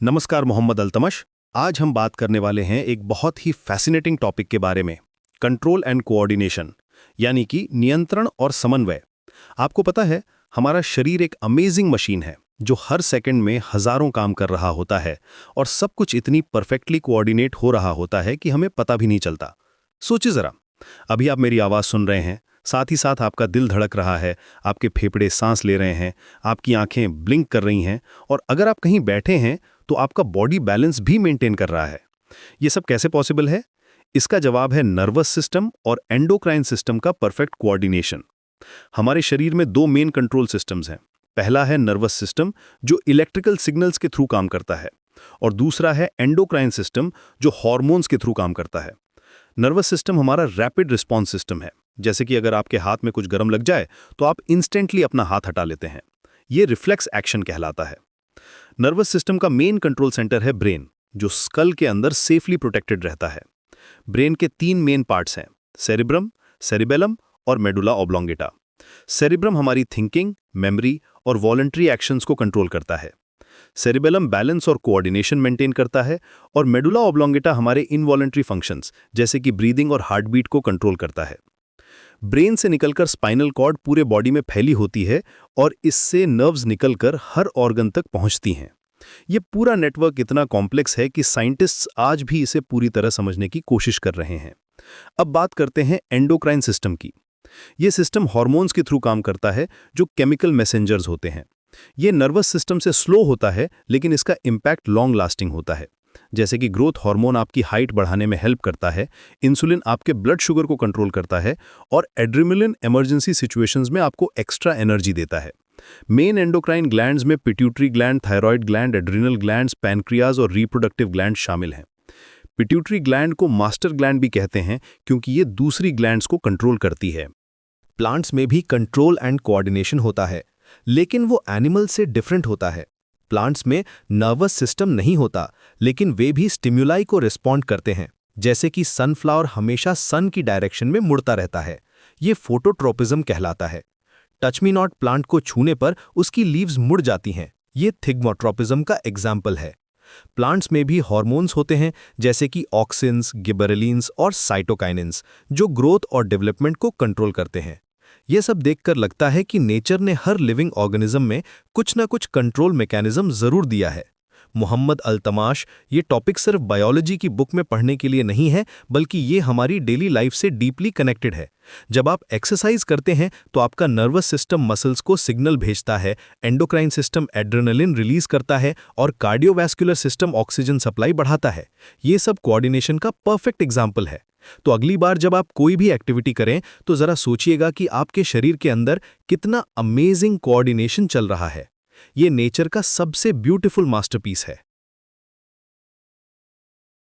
नमस्कार मोहम्मद अल्तमश। आज हम बात करने वाले हैं एक बहुत ही फैसिनेटिंग टॉपिक के बारे में, कंट्रोल एंड कोऑर्डिनेशन, यानी कि नियंत्रण और समन्वय। आपको पता है, हमारा शरीर एक अमेजिंग मशीन है जो हर सेकंड में हजारों काम कर रहा होता है और सब कुछ इतनी परफेक्टली कोऑर्डिनेट हो रहा होता है कि हमें पता भी नहीं चलता। सोचिए जरा, अभी आप मेरी आवाज़ सुन रहे हैं, साथ ही साथ आपका दिल धड़क रहा है, आपके फेफड़े सांस ले रहे हैं, आपकी आंखें ब्लिंक कर रही हैं, और अगर आप कहीं बैठे हैं तो आपका बॉडी बैलेंस भी मेंटेन कर रहा है। ये सब कैसे पॉसिबल है? इसका जवाब है नर्वस सिस्टम और एंडोक्राइन सिस्टम का परफेक्ट कोऑर्डिनेशन। हमारे शरीर में दो मेन कंट्रोल सिस्टम्स हैं। पहला है नर्वस सिस्टम, जो इलेक्ट्रिकल सिग्नल्स के थ्रू काम करता है, और दूसरा है एंडोक्राइन सिस्टम, जो हार्मोन्स के थ्रू काम करता है। नर्वस सिस्टम हमारा रैपिड रिस्पॉन्स सिस्टम है। जैसे कि अगर आपके हाथ में कुछ गर्म लग जाए तो आप इंस्टेंटली अपना हाथ हटा लेते हैं। ये रिफ्लेक्स एक्शन कहलाता है। नर्वस सिस्टम का मेन कंट्रोल सेंटर है ब्रेन, जो स्कल के अंदर सेफली प्रोटेक्टेड रहता है। ब्रेन के तीन मेन पार्ट्स हैं: सेरिब्रम, सेरिबेलम और मेडुला ऑब्लोंगेटा। सेरिब्रम हमारी थिंकिंग, मेमोरी और वॉलंटरी एक्शंस को कंट्रोल करता है। सेरिबेलम बैलेंस और कोऑर्डिनेशन मेंटेन करता है, और मेडुला ऑब्लोंगेटा हमारे इनवॉलंटरी फंक्शंस जैसे कि ब्रीदिंग और हार्ट बीट को कंट्रोल करता है। ब्रेन से निकलकर स्पाइनल कॉर्ड पूरे बॉडी में फैली होती है, और इससे नर्व्स निकलकर हर ऑर्गन तक पहुंचती हैं। ये पूरा नेटवर्क इतना कॉम्प्लेक्स है कि साइंटिस्ट्स आज भी इसे पूरी तरह समझने की कोशिश कर रहे हैं। अब बात करते हैं एंडोक्राइन सिस्टम की। ये सिस्टम हार्मोन्स के थ्रू काम करता है, जो केमिकल मैसेंजर्स होते हैं। ये नर्वस सिस्टम से स्लो होता है, लेकिन इसका इम्पैक्ट लॉन्ग लास्टिंग होता है। जैसे कि ग्रोथ हार्मोन आपकी हाइट बढ़ाने में हेल्प करता है, इंसुलिन आपके ब्लड शुगर को कंट्रोल करता है, और एड्रेनलिन इमरजेंसी सिचुएशंस में आपको एक्स्ट्रा एनर्जी देता है। मेन एंडोक्राइन ग्लैंड्स में pituitary gland, thyroid gland, adrenal glands, pancreas और रिप्रोडक्टिव ग्लैंड शामिल हैं। पिट्यूटरी ग्लैंड को मास्टर ग्लैंड भी कहते हैं, क्योंकि ये दूसरी ग्लैंड्स को कंट्रोल करती है। प्लांट्स में भी कंट्रोल एंड कोऑर्डिनेशन होता है, लेकिन वो एनिमल से डिफरेंट होता है। प्लांट्स में नर्वस सिस्टम नहीं होता, लेकिन वे भी स्टिम्युलाई को रिस्पॉन्ड करते हैं। जैसे कि सनफ्लावर हमेशा सन की डायरेक्शन में मुड़ता रहता है। ये फोटोट्रोपिज्म कहलाता है। टच मी नॉट प्लांट को छूने पर उसकी लीव्स मुड़ जाती हैं। ये थिग्मोट्रोपिज्म का एग्जाम्पल है। प्लांट्स में भी हार्मोन्स होते हैं, जैसे कि ऑक्सिन्स, गिबरेलिन्स और साइटोकाइनिन्स, जो ग्रोथ और डेवलपमेंट को कंट्रोल करते हैं। यह सब देखकर लगता है कि नेचर ने हर लिविंग ऑर्गेनिज्म में कुछ ना कुछ कंट्रोल मैकेनिज्म जरूर दिया है। मोहम्मद अल्तमाश, ये टॉपिक सिर्फ बायोलॉजी की बुक में पढ़ने के लिए नहीं है, बल्कि ये हमारी डेली लाइफ से डीपली कनेक्टेड है। जब आप एक्सरसाइज करते हैं तो आपका नर्वस सिस्टम मसल्स को सिग्नल भेजता है, एंडोक्राइन सिस्टम एड्रेनलिन रिलीज करता है, और कार्डियोवैस्कुलर सिस्टम ऑक्सीजन सप्लाई बढ़ाता है। ये सब कोऑर्डिनेशन का परफेक्ट एग्जाम्पल है। तो अगली बार जब आप कोई भी एक्टिविटी करें तो जरा सोचिएगा कि आपके शरीर के अंदर कितना अमेजिंग कोऑर्डिनेशन चल रहा है। ये नेचर का सबसे ब्यूटीफुल मास्टरपीस है।